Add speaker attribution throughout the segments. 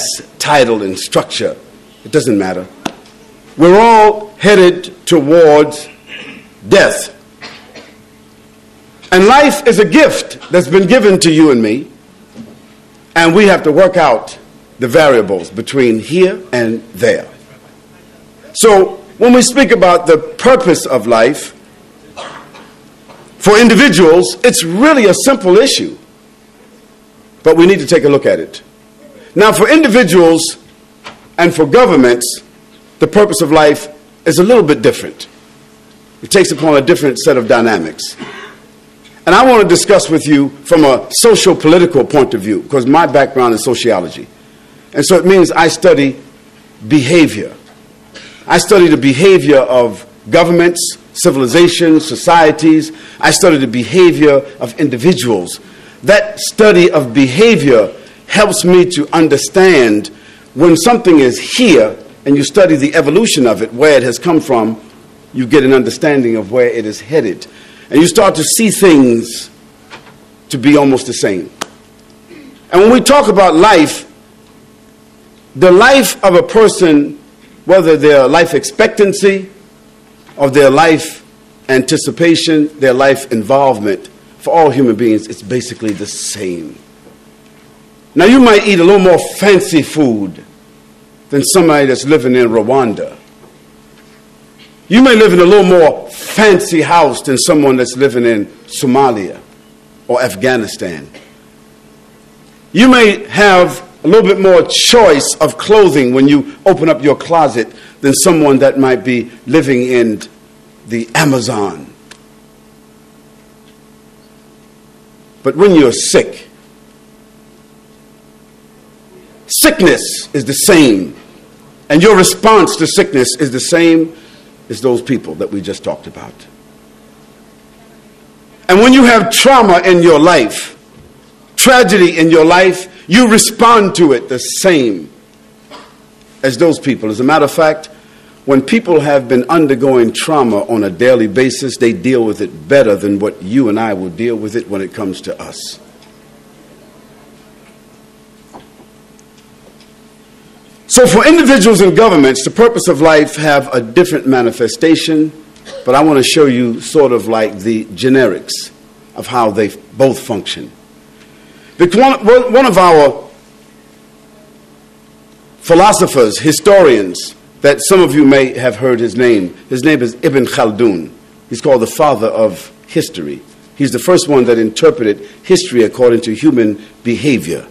Speaker 1: class, title, and structure. It doesn't matter. We're all headed towards death. And life is a gift that's been given to you and me, and we have to work out the variables between here and there. So when we speak about the purpose of life, for individuals, it's really a simple issue, but we need to take a look at it. Now, for individuals and for governments, the purpose of life is a little bit different. It takes upon a different set of dynamics. And I want to discuss with you from a social-political point of view, because my background is sociology. And so it means I study behavior. I study the behavior of governments, civilizations, societies. I study the behavior of individuals. That study of behavior helps me to understand when something is here and you study the evolution of it, where it has come from, you get an understanding of where it is headed. And you start to see things to be almost the same. And when we talk about life, the life of a person, whether their life expectancy or their life anticipation, their life involvement, for all human beings, it's basically the same. Now, you might eat a little more fancy food than somebody that's living in Rwanda. You may live in a little more fancy house than someone that's living in Somalia or Afghanistan. You may have a little bit more choice of clothing when you open up your closet than someone that might be living in the Amazon. But when you're sick, sickness is the same, and your response to sickness is the same as those people that we just talked about. And when you have trauma in your life, tragedy in your life, you respond to it the same as those people. As a matter of fact, when people have been undergoing trauma on a daily basis, they deal with it better than what you and I will deal with it when it comes to us. So for individuals and governments, the purpose of life have a different manifestation, but I want to show you sort of like the generics of how they both function. Because one of our philosophers, historians, that some of you may have heard his name is Ibn Khaldun. He's called the father of history. He's the first one that interpreted history according to human behavior.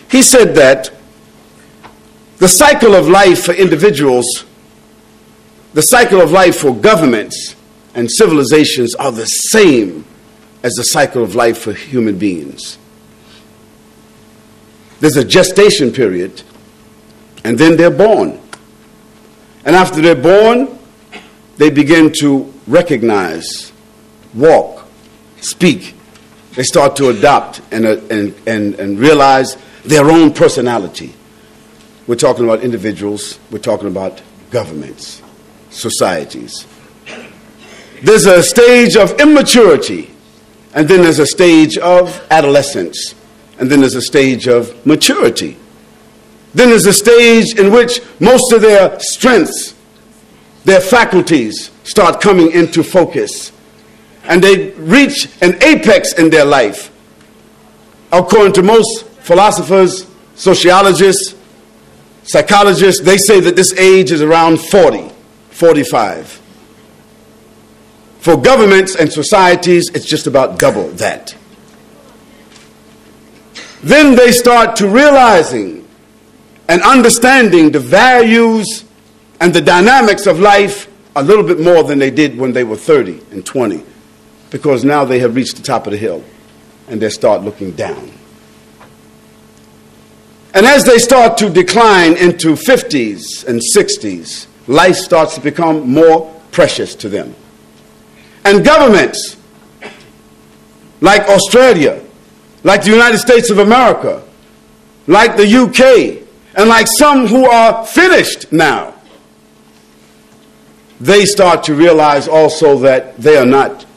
Speaker 1: He said that the cycle of life for individuals, the cycle of life for governments and civilizations are the same as the cycle of life for human beings. There's a gestation period, and then they're born. And after they're born, they begin to recognize, walk, speak. They start to adopt and realize their own personality. We're talking about individuals. We're talking about governments, societies. There's a stage of immaturity, and then there's a stage of adolescence, and then there's a stage of maturity. Then there's a stage in which most of their strengths, their faculties, start coming into focus. And they reach an apex in their life. According to most philosophers, sociologists, psychologists, they say that this age is around 40, 45. For governments and societies, it's just about double that. Then they start to realizing and understanding the values and the dynamics of life a little bit more than they did when they were 30 and 20, because now they have reached the top of the hill and they start looking down. And as they start to decline into 50s and 60s, life starts to become more precious to them. And governments like Australia, like the United States of America, like the UK, and like some who are finished now, they start to realize also that they are not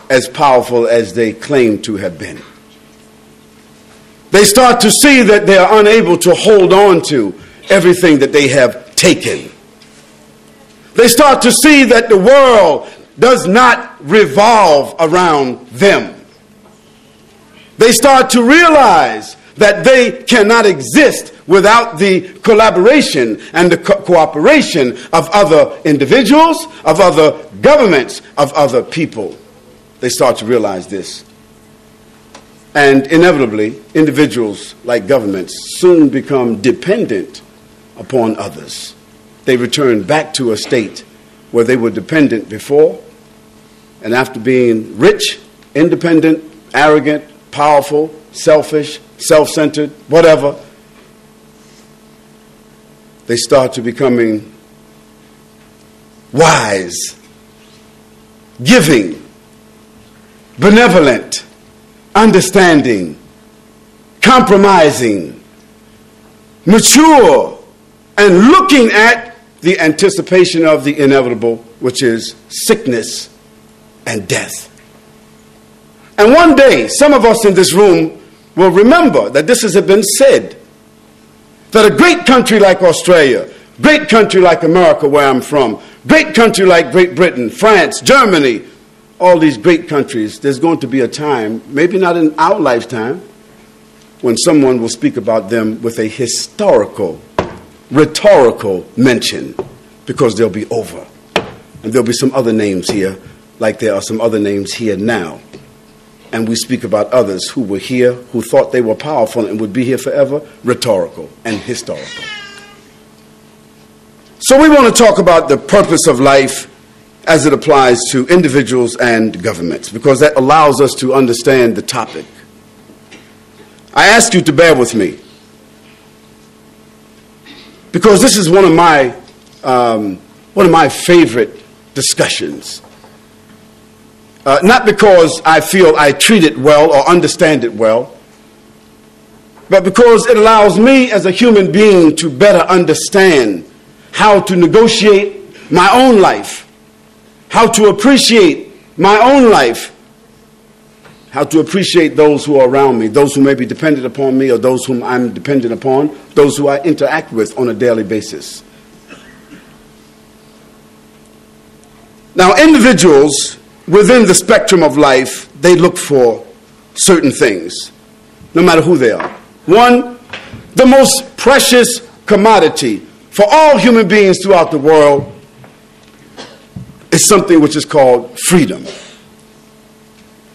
Speaker 1: as powerful as they claim to have been. They start to see that they are unable to hold on to everything that they have taken. They start to see that the world does not revolve around them. They start to realize that they cannot exist without the collaboration and the cooperation of other individuals, of other governments, of other people. They start to realize this. And inevitably, individuals like governments soon become dependent upon others. They return back to a state where they were dependent before, and after being rich, independent, arrogant, powerful, selfish, self-centered, whatever, they start to becoming wise, giving, benevolent, understanding, compromising, mature, and looking at the anticipation of the inevitable, which is sickness and death. And one day, some of us in this room will remember that this has been said, that a great country like Australia, great country like America, where I'm from, great country like Great Britain, France, Germany, all these great countries, there's going to be a time, maybe not in our lifetime, when someone will speak about them with a historical, rhetorical mention, because they'll be over. And there'll be some other names here, like there are some other names here now. And we speak about others who were here, who thought they were powerful and would be here forever, rhetorical and historical. So we want to talk about the purpose of life as it applies to individuals and governments, because that allows us to understand the topic. I ask you to bear with me, because this is one of my favorite discussions. Not because I feel I treat it well or understand it well, but because it allows me as a human being to better understand how to negotiate my own life, how to appreciate my own life, how to appreciate those who are around me, those who may be dependent upon me or those whom I'm dependent upon, those who I interact with on a daily basis. Now, individuals within the spectrum of life, they look for certain things, no matter who they are. One, the most precious commodity for all human beings throughout the world is something which is called freedom.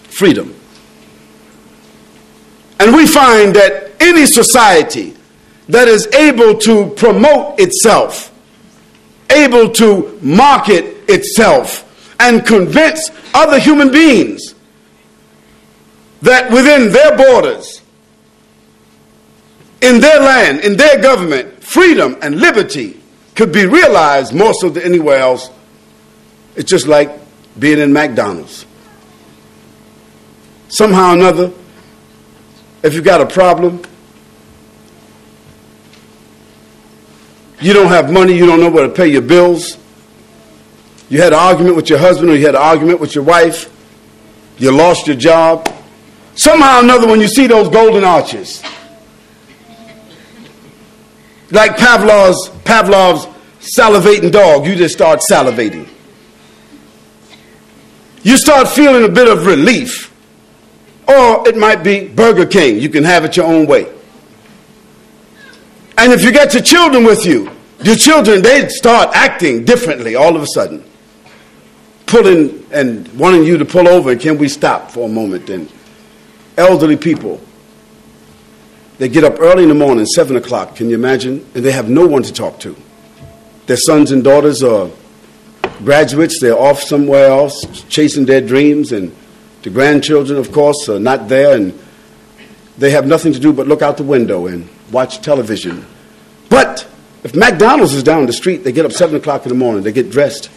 Speaker 1: Freedom. And we find that any society that is able to promote itself, able to market itself, and convince other human beings that within their borders, in their land, in their government, freedom and liberty could be realized more so than anywhere else. It's just like being in McDonald's. Somehow or another, if you've got a problem, you don't have money, you don't know where to pay your bills, you had an argument with your husband or you had an argument with your wife, you lost your job, somehow or another when you see those golden arches, like Pavlov's salivating dog, you just start salivating. You start feeling a bit of relief. Or it might be Burger King. You can have it your own way. And if you get your children with you, your children, they start acting differently all of a sudden. Pulling and wanting you to pull over, and can we stop for a moment? And elderly people, they get up early in the morning, 7 o'clock, can you imagine? And they have no one to talk to. Their sons and daughters are graduates, they're off somewhere else, chasing their dreams, and the grandchildren, of course, are not there, and they have nothing to do but look out the window and watch television. But if McDonald's is down the street, they get up 7 o'clock in the morning, they get dressed,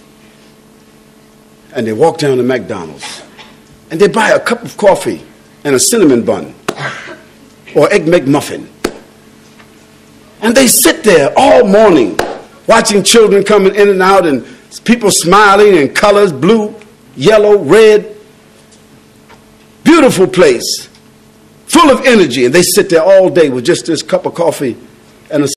Speaker 1: and they walk down to McDonald's, and they buy a cup of coffee and a cinnamon bun or egg McMuffin. And they sit there all morning watching children coming in and out and people smiling in colors, blue, yellow, red. Beautiful place full of energy, and they sit there all day with just this cup of coffee and a